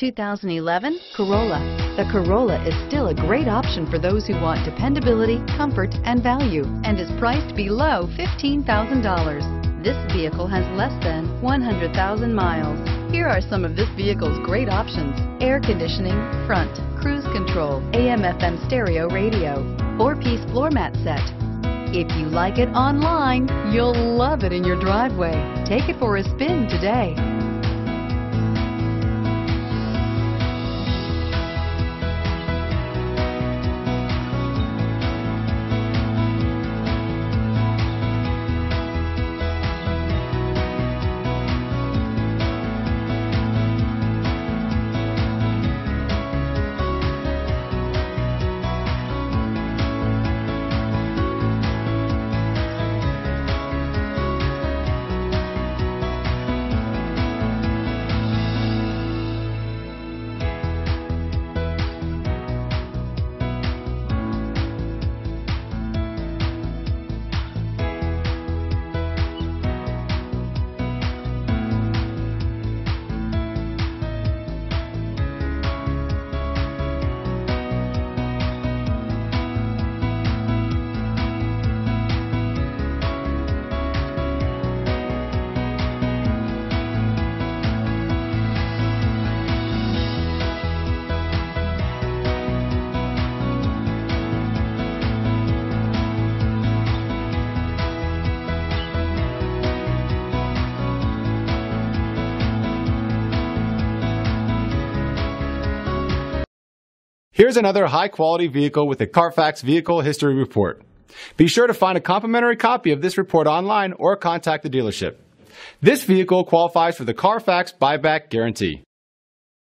2011 Corolla. The Corolla is still a great option for those who want dependability, comfort, and value, and is priced below $15,000. This vehicle has less than 100,000 miles. Here are some of this vehicle's great options: air conditioning, front, cruise control, AM/FM stereo radio, 4-piece floor mat set. If you like it online, you'll love it in your driveway. Take it for a spin today. Here's another high-quality vehicle with a Carfax Vehicle History Report. Be sure to find a complimentary copy of this report online or contact the dealership. This vehicle qualifies for the Carfax Buyback Guarantee.